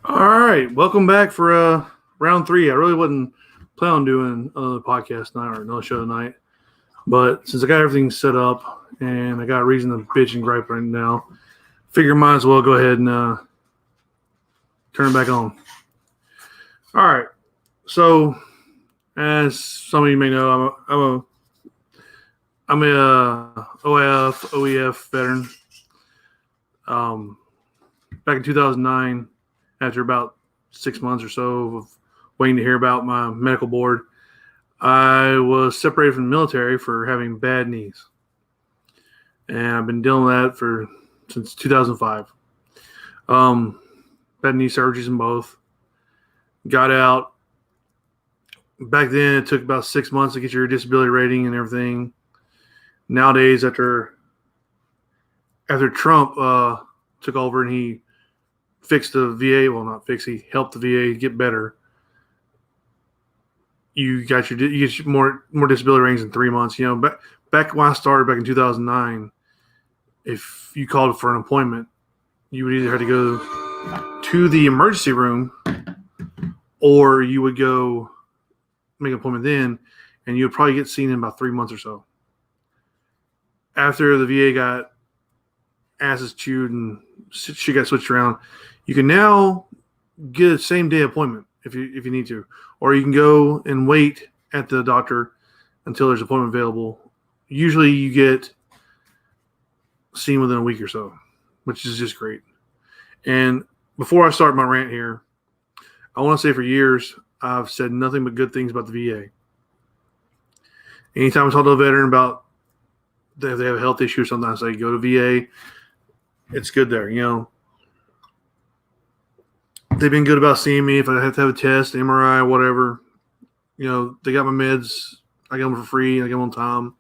All right, welcome back for round three. I really wasn't planning on doing another podcast tonight or another show tonight, but since I got everything set up and I got a reason to bitch and gripe right now, figure might as well go ahead and turn it back on. All right, so as some of you may know, I'm a OEF veteran. Back in 2009. After about 6 months or so of waiting to hear about my medical board, I was separated from the military for having bad knees. And I've been dealing with that since 2005. Bad knee surgeries in both. Got out. Back then, it took about 6 months to get your disability rating and everything. Nowadays, after Trump took over and he fixed the VA, well, not fix, he helped the VA get better. You get more disability ratings in 3 months. You know, back when I started back in 2009, if you called for an appointment, you would either have to go to the emergency room or you would go make an appointment then, and you would probably get seen in about 3 months or so. After the VA got asses chewed and she got switched around, you can now get a same day appointment if you need to, or you can go and wait at the doctor until there's an appointment available. Usually you get seen within a week or so, which is just great. And before I start my rant here, I want to say for years I've said nothing but good things about the VA. Anytime I talk to a veteran about if they have a health issue or something, I say go to VA. It's good there, you know. They've been good about seeing me if I have to have a test, MRI, whatever. You know, they got my meds. I get them for free. I get them on time.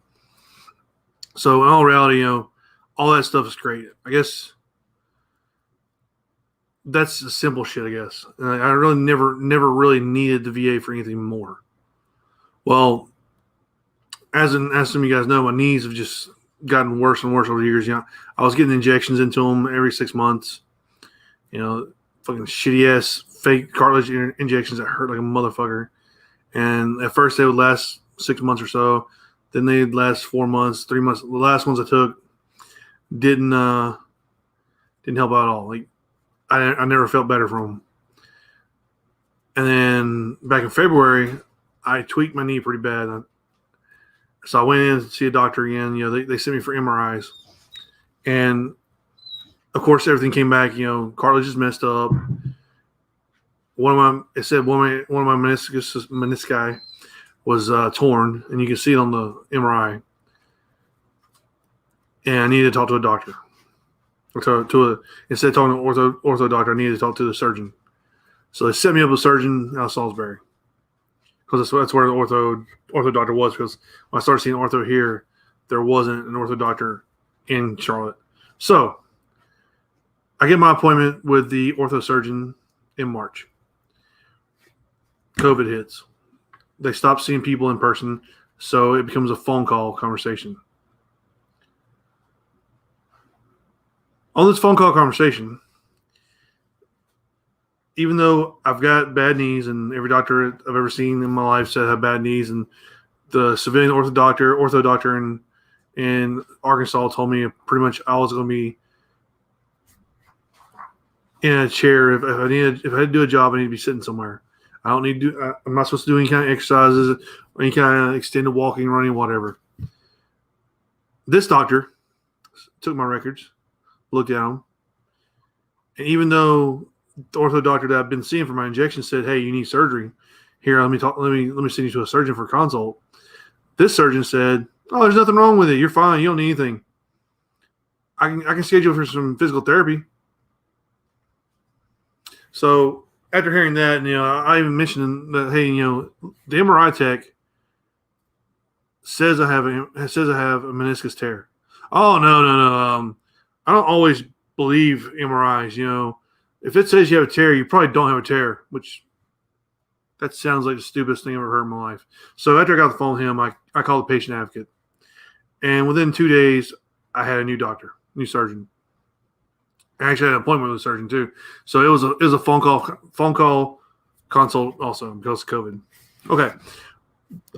So in all reality, you know, all that stuff is great. I guess that's the simple shit, I guess. I really never really needed the VA for anything more. Well, as some of you guys know, my knees have just gotten worse and worse over the years. You know, I was getting injections into them every 6 months. You know, fucking shitty ass fake cartilage injections that hurt like a motherfucker. And at first they would last 6 months or so. Then they'd last 4 months, 3 months. The last ones I took didn't help out at all. Like I never felt better from them. And then back in February, I tweaked my knee pretty bad. So I went in to see a doctor again. You know, they sent me for MRIs. And of course, everything came back. You know, cartilage is messed up. One of my menisci was torn, and you can see it on the MRI. And I needed to talk to a doctor. Instead of talking to an ortho doctor, I needed to talk to the surgeon. So they set me up with a surgeon out of Salisbury, because that's where the ortho doctor was. Because when I started seeing ortho here, there wasn't an ortho doctor in Charlotte. So I get my appointment with the ortho surgeon in March. COVID hits. They stop seeing people in person, so it becomes a phone call conversation. On this phone call conversation, even though I've got bad knees and every doctor I've ever seen in my life said I have bad knees, and the civilian ortho doctor in Arkansas told me pretty much I was going to be in a chair. If I had to do a job, I need to be sitting somewhere. I don't need to. I'm not supposed to do any kind of exercises, or any kind of extended walking, running, whatever. This doctor took my records, looked at them, and even though the ortho doctor that I've been seeing for my injection said, "Hey, you need surgery. Here, let me send you to a surgeon for a consult." This surgeon said, "Oh, there's nothing wrong with it. You're fine. You don't need anything. I can schedule for some physical therapy." So after hearing that, you know, I even mentioned that, hey, you know, the MRI tech says I have a meniscus tear. Oh, no. I don't always believe MRIs. You know, if it says you have a tear, you probably don't have a tear, which that sounds like the stupidest thing I've ever heard in my life. So after I got the phone with him, I called the patient advocate. And within 2 days, I had a new doctor, new surgeon. I actually had an appointment with a surgeon too. So it was a phone call consult also because of COVID. Okay.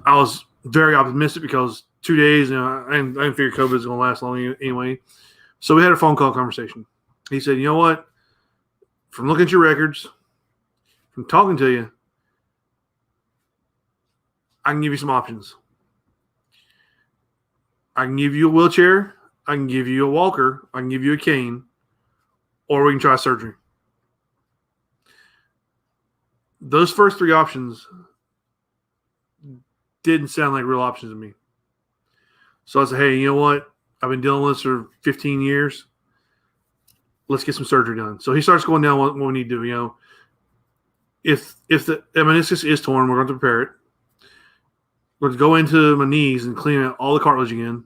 I was very optimistic because 2 days, I didn't figure COVID was going to last long anyway. So we had a phone call conversation. He said, you know what? From looking at your records, from talking to you, I can give you some options. I can give you a wheelchair. I can give you a walker. I can give you a cane. Or we can try surgery. Those first three options didn't sound like real options to me. So I said, hey, you know what? I've been dealing with this for 15 years. Let's get some surgery done. So he starts going down what we need to do. If the meniscus is torn, we're going to prepare it. We're going to go into my knees and clean out all the cartilage again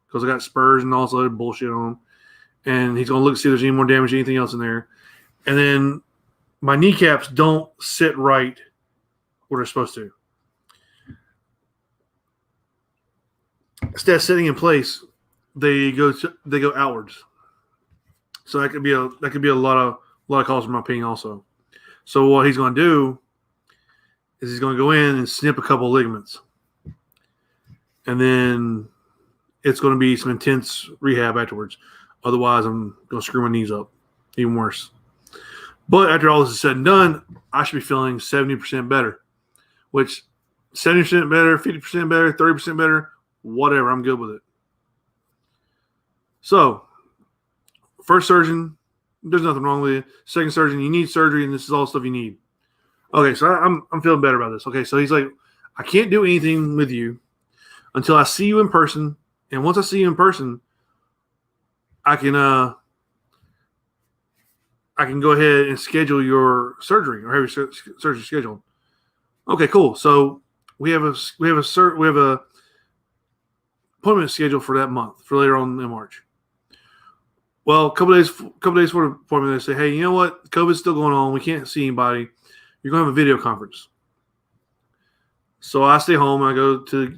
because I got spurs and all this other bullshit on them. And he's going to look to see if there's any more damage, anything else in there. And then my kneecaps don't sit right where they're supposed to. Instead of sitting in place, they go outwards. So that could be a lot of cause for my pain also. So what he's going to do is he's going to go in and snip a couple of ligaments, and then it's going to be some intense rehab afterwards. Otherwise, I'm going to screw my knees up even worse. But after all this is said and done, I should be feeling 70% better, which 70% better, 50% better, 30% better, whatever. I'm good with it. So, first surgeon, there's nothing wrong with it. Second surgeon, you need surgery, and this is all the stuff you need. Okay, so I'm feeling better about this. Okay, so he's like, I can't do anything with you until I see you in person, and once I see you in person, I can go ahead and schedule your surgery or have your surgery scheduled. Okay, cool. So we have a appointment scheduled for that month, for later on in March. Well, a couple days for the appointment, they say, hey, you know what? COVID's still going on. We can't see anybody. You're going to have a video conference. So I stay home and I go do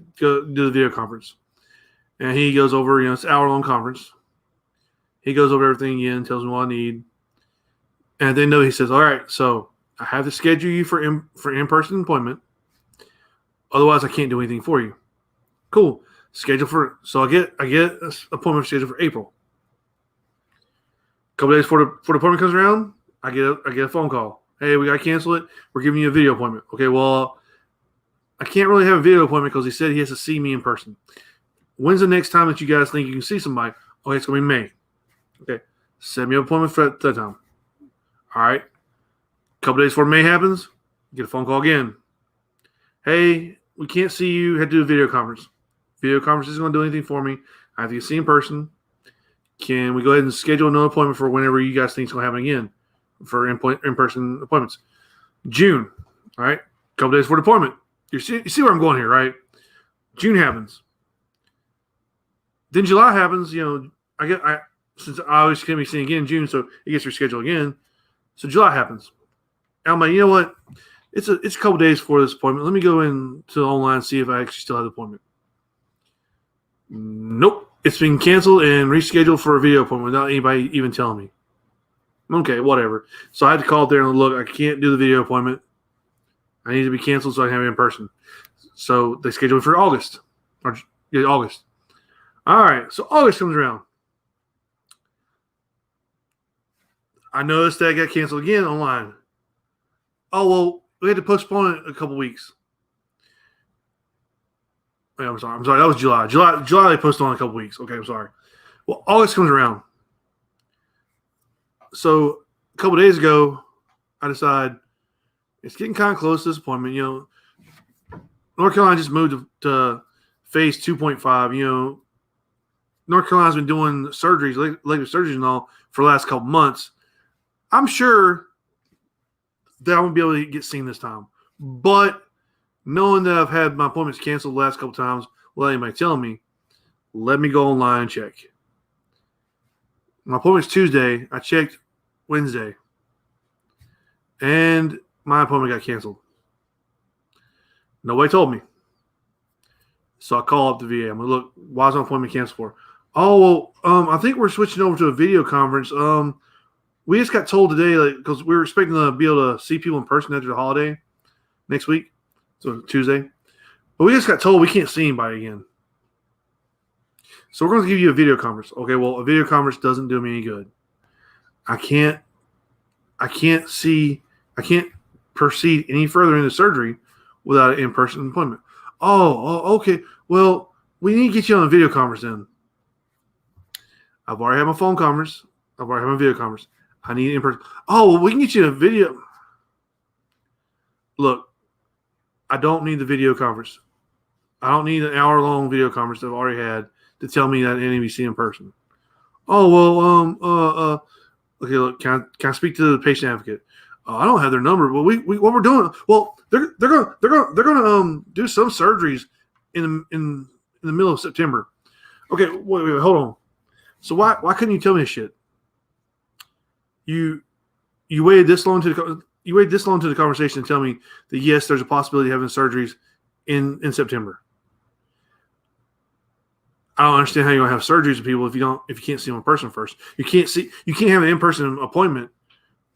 the video conference. And he goes over, it's an hour-long conference. He goes over everything again, tells me what I need. And at the end of it, he says, all right, so I have to schedule you for in-person appointment. Otherwise, I can't do anything for you. Cool. So I get an appointment scheduled for April. A couple days before the appointment comes around, I get a phone call. Hey, we got to cancel it. We're giving you a video appointment. Okay, well, I can't really have a video appointment because he said he has to see me in person. When's the next time that you guys think you can see somebody? Okay, it's going to be May. Okay, set me an appointment for that time. All right. A couple days before May happens, get a phone call again. Hey, we can't see you. Had to do a video conference. Video conference isn't going to do anything for me. I have to get seen in person. Can we go ahead and schedule another appointment for whenever you guys think it's going to happen again for in-person appointments? June. All right. A couple days before the appointment. You see where I'm going here, right? June happens. Then July happens. Since I always can be seen again in June, so it gets rescheduled again. So July happens. And I'm like, you know what? It's a couple days before this appointment. Let me go into online and see if I actually still have the appointment. Nope. It's been canceled and rescheduled for a video appointment without anybody even telling me. Okay, whatever. So I had to call up there and look. I can't do the video appointment. I need to be canceled so I can have it in person. So they scheduled it for August. August. All right. So August comes around. I noticed that I got canceled again online. Oh, well, we had to postpone it a couple weeks. Wait, I'm sorry. That was July. July they postponed a couple weeks. Okay, I'm sorry. Well, August comes around. So a couple days ago, I decided it's getting kind of close to this appointment. North Carolina just moved to phase 2.5. North Carolina's been doing surgeries, elective surgeries and all, for the last couple months. I'm sure that I won't be able to get seen this time. But knowing that I've had my appointments canceled the last couple times without anybody telling me, let me go online and check. My appointment's Tuesday. I checked Wednesday. And my appointment got canceled. Nobody told me. So I call up the VA. I'm like, look, why is my appointment canceled for? Oh, well, I think we're switching over to a video conference. we just got told today, like, because we were expecting to be able to see people in person after the holiday next week, so Tuesday. But we just got told we can't see anybody again. So we're going to give you a video conference. Okay, well, a video conference doesn't do me any good. I can't proceed any further into surgery without an in-person appointment. Oh, okay. Well, we need to get you on a video conference then. I've already had my phone conference. I've already had my video conference. I need in person. Oh, well, we can get you a video. Look, I don't need the video conference. I don't need an hour-long video conference that I've already had to tell me that I need to be seen in person. Oh, well, okay, look, can I speak to the patient advocate? I don't have their number, but we what we're doing? Well, they're gonna do some surgeries in the middle of September. Okay, wait, hold on. So why couldn't you tell me this shit? You waited this long to the conversation to tell me that yes, there's a possibility of having surgeries in September. I don't understand how you're gonna have surgeries with people if you can't see them in person first. You can't have an in-person appointment,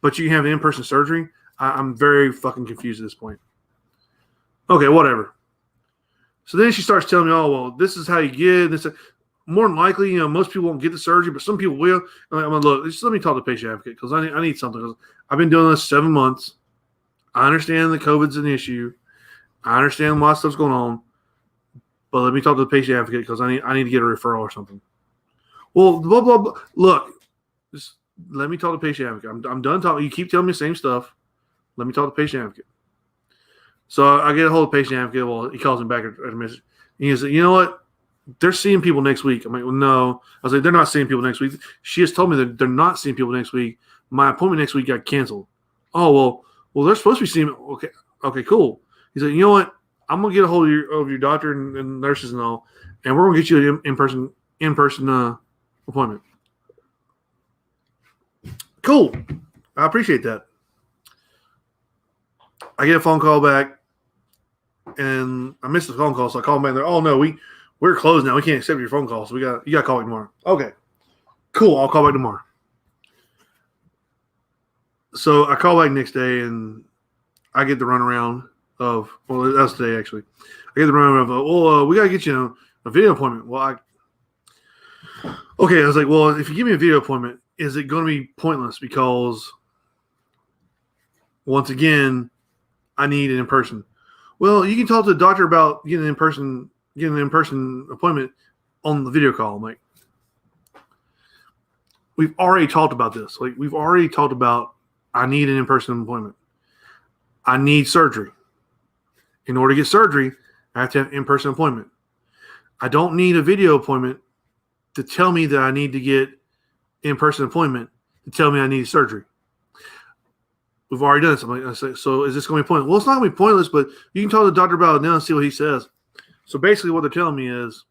but you can have an in-person surgery. I'm very fucking confused at this point. Okay, whatever. So then she starts telling me, oh, well, this is how you get this. More than likely, most people won't get the surgery, but some people will. I'm like, look, just let me talk to the patient advocate because I need something. I've been doing this 7 months. I understand that COVID's an issue. I understand a lot of stuff's going on. But let me talk to the patient advocate because I need to get a referral or something. Well, blah, blah, blah. Look, just let me talk to the patient advocate. I'm done talking. You keep telling me the same stuff. Let me talk to the patient advocate. So I get a hold of the patient advocate. Well, he calls him back at a message. And he says, you know what? They're seeing people next week. I'm like, well, no. I was like, they're not seeing people next week. She has told me that they're not seeing people next week. My appointment next week got canceled. Oh, well, they're supposed to be seeing. Okay, cool. He's like, you know what? I'm gonna get a hold of your doctor and nurses and all, and we're gonna get you an in person appointment. Cool. I appreciate that. I get a phone call back, and I missed the phone call, so I call them back. There, oh no, we're closed now. We can't accept your phone call, so you got to call me tomorrow. Okay, cool. I'll call back tomorrow. So I call back next day, and I get the runaround of, well, that's today actually. I get the runaround of, we got to get you a video appointment. Well, I was like, well, if you give me a video appointment, is it going to be pointless? Because once again, I need it in person. Well, you can talk to the doctor about getting an in-person appointment on the video call. I'm like, we've already talked about this. Like, we've already talked about I need an in-person appointment. I need surgery. In order to get surgery, I have to have an in-person appointment. I don't need a video appointment to tell me that I need to get in-person appointment to tell me I need surgery. We've already done something. I say, so is this going to be pointless? Well, it's not going to be pointless, but you can talk to the doctor about it now and see what he says. So basically what they're telling me is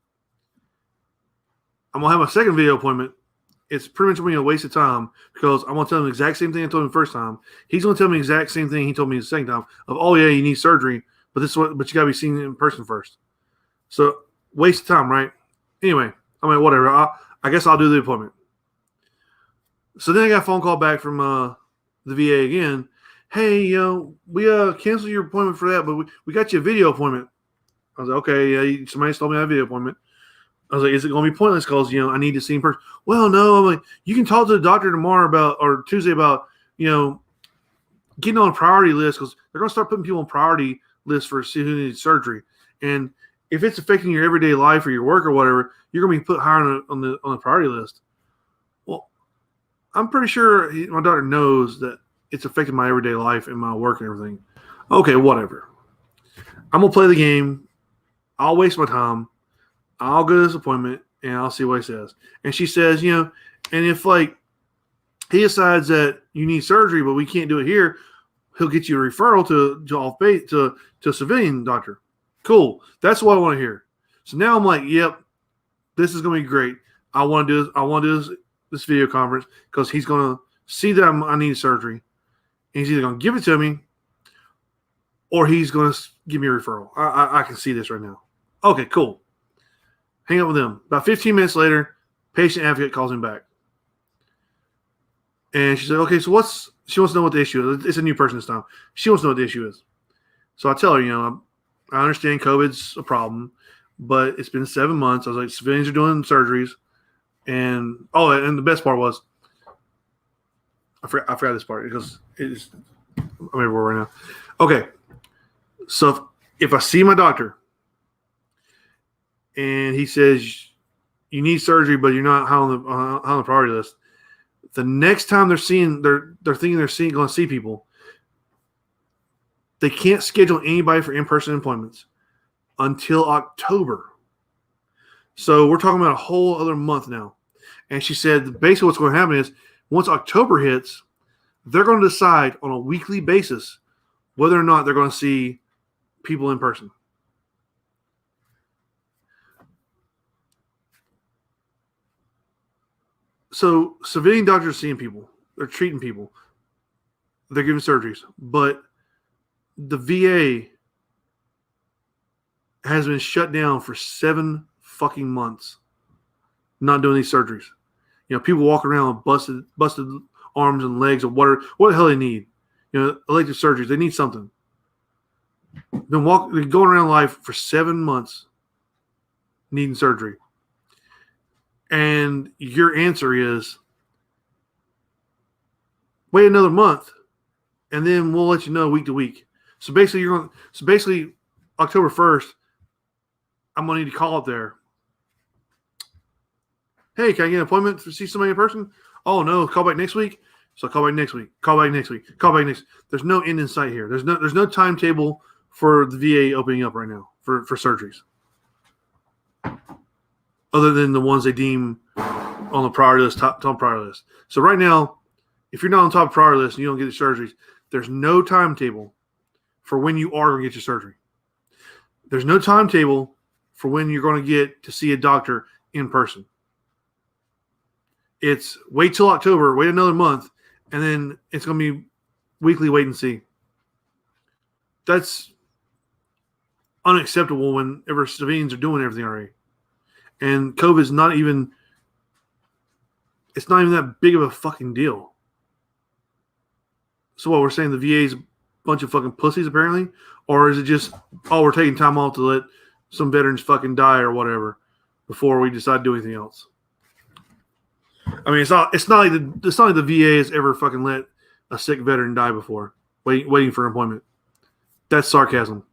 I'm going to have a second video appointment. It's pretty much going to be a waste of time because I'm going to tell him the exact same thing I told him the first time. He's going to tell me the exact same thing he told me the second time of, oh, yeah, you need surgery, but you got to be seen in person first. So waste of time, right? Anyway, I mean, whatever. I guess I'll do the appointment. So then I got a phone call back from the VA again. Hey, we canceled your appointment for that, but we got you a video appointment. I was like, okay, yeah, somebody told me I had a video appointment. I was like, is it going to be pointless because, I need to see in person? Well, no. I'm like, you can talk to the doctor tomorrow or Tuesday about, getting on a priority list because they're going to start putting people on priority lists for see who needs surgery. And if it's affecting your everyday life or your work or whatever, you're going to be put higher on the priority list. Well, I'm pretty sure my doctor knows that it's affecting my everyday life and my work and everything. Okay, whatever. I'm going to play the game. I'll waste my time. I'll go to this appointment and I'll see what he says. And she says, and if he decides that you need surgery, but we can't do it here, he'll get you a referral to a civilian doctor. Cool. That's what I want to hear. So now I'm like, yep, this is going to be great. I want to do this video conference because he's going to see that I need surgery. And he's either going to give it to me or he's going to give me a referral. I can see this right now. Okay, cool. Hang up with him. About 15 minutes later, patient advocate calls him back. And she said, okay, so she wants to know what the issue is. It's a new person this time. She wants to know what the issue is. So I tell her, I understand COVID's a problem, but it's been 7 months. I was like, civilians are doing surgeries. And the best part was, I forgot this part because I'm everywhere right now. Okay. So if I see my doctor and he says you need surgery, but you're not on the priority list, the next time they're thinking going to see people, they can't schedule anybody for in-person appointments until October. So we're talking about a whole other month now. And she said basically what's going to happen is once October hits, they're going to decide on a weekly basis whether or not they're going to see people in person. So civilian doctors are seeing people. They're treating people. They're giving surgeries. But the VA has been shut down for 7 fucking months not doing these surgeries. People walk around with busted arms and legs or what the hell they need. Elective surgeries. They need something. Been going around life for 7 months needing surgery. And your answer is wait another month and then we'll let you know week to week. So basically October 1st, I'm gonna need to call up there. Hey, can I get an appointment to see somebody in person? Oh no, call back next week. So call back next week. Call back next week. Call back next. There's no end in sight here. There's no timetable for the VA opening up right now for surgeries. Other than the ones they deem on the priority list, top priority list. So right now, if you're not on top priority list and you don't get the surgeries, there's no timetable for when you are going to get your surgery. There's no timetable for when you're going to get to see a doctor in person. It's wait till October, wait another month, and then it's going to be weekly wait and see. That's unacceptable whenever civilians are doing everything already. And COVID is not even that big of a fucking deal. So what, we're saying the VA is a bunch of fucking pussies apparently? Or is it just, we're taking time off to let some veterans fucking die or whatever before we decide to do anything else? I mean, it's not like the VA has ever fucking let a sick veteran die before, waiting for an appointment. That's sarcasm.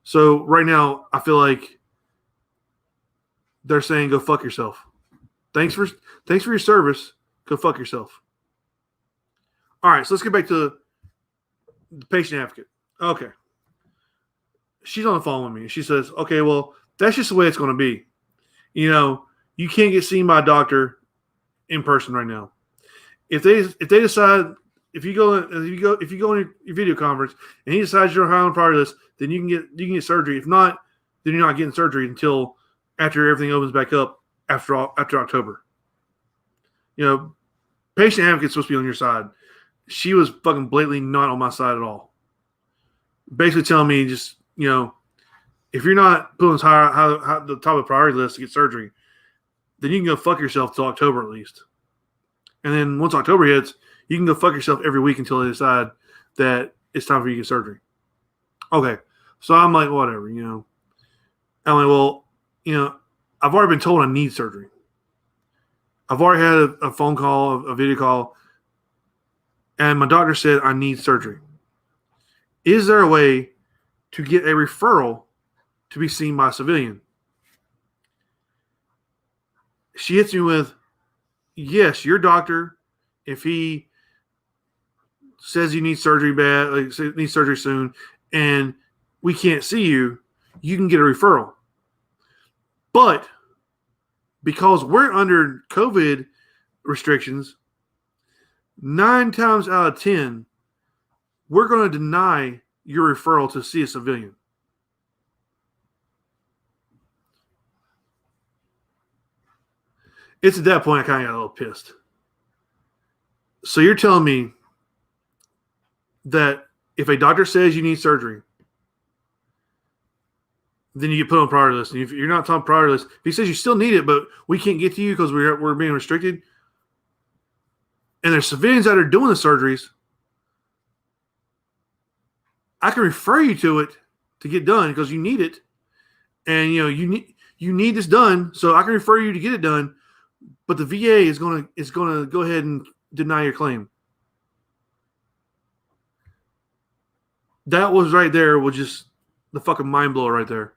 So right now, I feel like they're saying, "Go fuck yourself." Thanks for your service. Go fuck yourself. All right, so let's get back to the patient advocate. Okay, she's on the phone with me, and she says, "Okay, well, that's just the way it's going to be. You can't get seen by a doctor in person right now. If they decide, if you go on your video conference and he decides you're high on the priority list, then you can get surgery. If not, then you're not getting surgery until after everything opens back up after October." Patient advocate's supposed to be on your side. She was fucking blatantly not on my side at all. Basically telling me just, if you're not putting high the top of the priority list to get surgery, then you can go fuck yourself till October at least. And then once October hits, you can go fuck yourself every week until they decide that it's time for you to get surgery. Okay. So I'm like, whatever, I'm like, well, I've already been told I need surgery. I've already had a phone call, a video call, and my doctor said I need surgery. Is there a way to get a referral to be seen by a civilian? She hits me with, yes, your doctor, if he says you need surgery need surgery soon, and we can't see you, you can get a referral. But because we're under COVID restrictions, 9 times out of 10, we're going to deny your referral to see a civilian. It's at that point I kind of got a little pissed. So you're telling me that if a doctor says you need surgery, then you get put on priority list. And if you're not on priority list, if he says you still need it, but we can't get to you because we're being restricted, and there's civilians that are doing the surgeries, I can refer you to it to get done because you need it, and you need this done, so I can refer you to get it done. But the VA is gonna go ahead and deny your claim. That was right there, was just the fucking mind blower right there.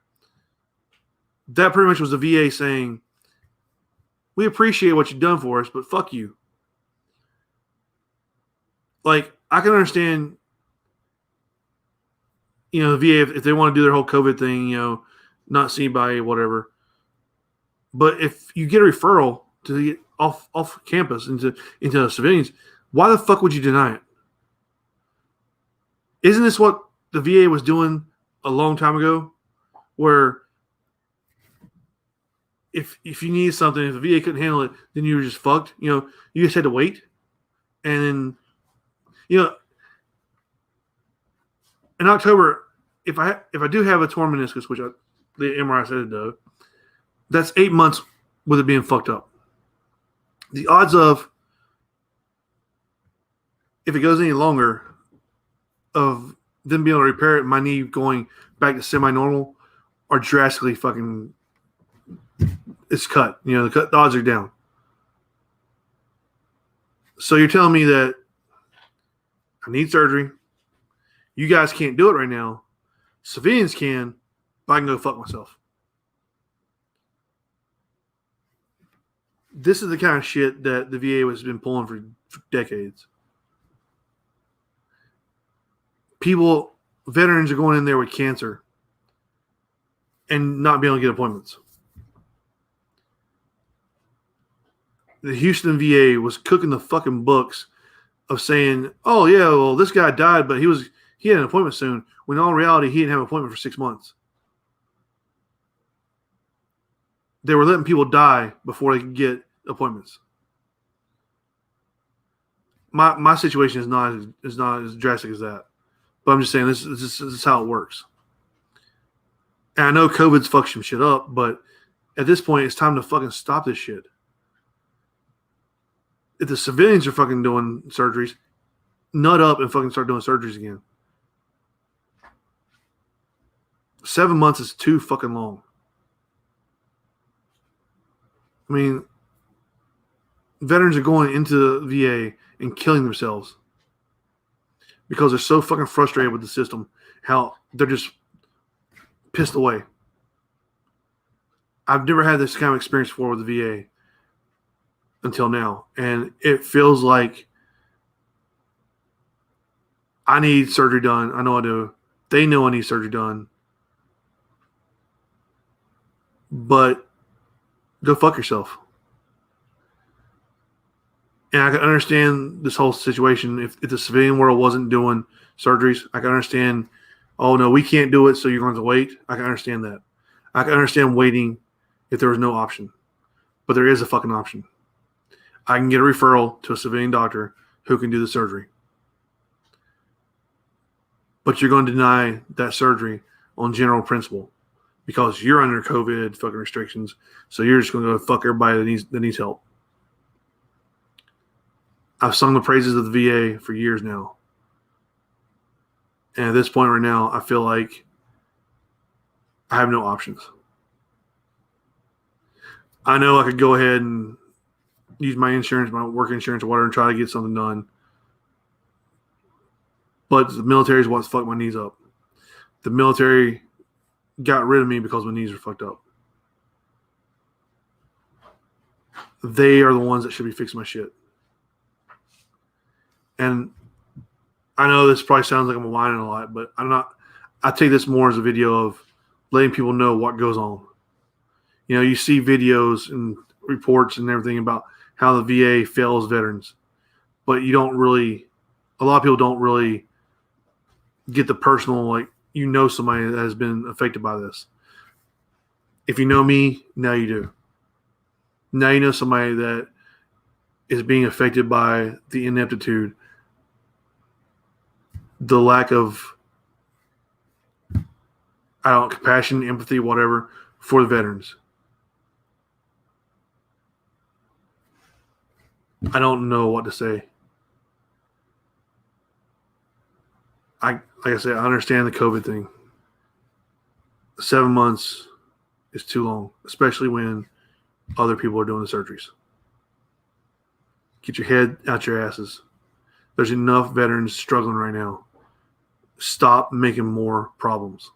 That pretty much was the VA saying, we appreciate what you've done for us, but fuck you. Like, I can understand, the VA, if they want to do their whole COVID thing, not seen by whatever. But if you get a referral to get off campus into civilians, why the fuck would you deny it? Isn't this what the VA was doing a long time ago? Where if you needed something, if the VA couldn't handle it, then you were just fucked. You just had to wait. And then, in October, if I do have a torn meniscus, which the MRI said it does, that's 8 months with it being fucked up. The odds of, if it goes any longer, of them being able to repair it, my knee going back to semi-normal, are drastically fucking, it's cut. The odds are down. So you're telling me that I need surgery. You guys can't do it right now. Civilians can, but I can go fuck myself. This is the kind of shit that the VA has been pulling for decades. Veterans are going in there with cancer and not being able to get appointments. The Houston VA was cooking the fucking books of saying, oh, yeah, well, this guy died, but he had an appointment soon, when in all reality, he didn't have an appointment for 6 months. They were letting people die before they could get appointments. My situation is not as drastic as that. But I'm just saying this is how it works. And I know COVID's fucked some shit up, but at this point, it's time to fucking stop this shit. If the civilians are fucking doing surgeries, nut up and fucking start doing surgeries again. 7 months is too fucking long. I mean, veterans are going into the VA and killing themselves because they're so fucking frustrated with the system, how they're just pissed away. I've never had this kind of experience before with the VA until now, and it feels like I need surgery done. I know I do. They know I need surgery done. But go fuck yourself. And I can understand this whole situation. If the civilian world wasn't doing surgeries, I can understand, oh, no, we can't do it, so you're going to wait. I can understand that. I can understand waiting if there was no option. But there is a fucking option. I can get a referral to a civilian doctor who can do the surgery. But you're going to deny that surgery on general principle because you're under COVID fucking restrictions. So you're just going to go fuck everybody that needs help. I've sung the praises of the VA for years now. And at this point right now, I feel like I have no options. I know I could go ahead and use my insurance, my work insurance or whatever, and try to get something done. But the military is what's fucked my knees up. The military got rid of me because my knees were fucked up. They are the ones that should be fixing my shit. And I know this probably sounds like I'm whining a lot, but I'm not. I take this more as a video of letting people know what goes on. You see videos and reports and everything about how the VA fails veterans, but a lot of people don't really get the personal, somebody that has been affected by this. If you know me, now you do. Now you know somebody that is being affected by the ineptitude, the lack of, compassion, empathy, whatever, for the veterans. I don't know what to say. like I said, I understand the COVID thing. 7 months is too long, especially when other people are doing the surgeries. Get your head out your asses. There's enough veterans struggling right now. Stop making more problems.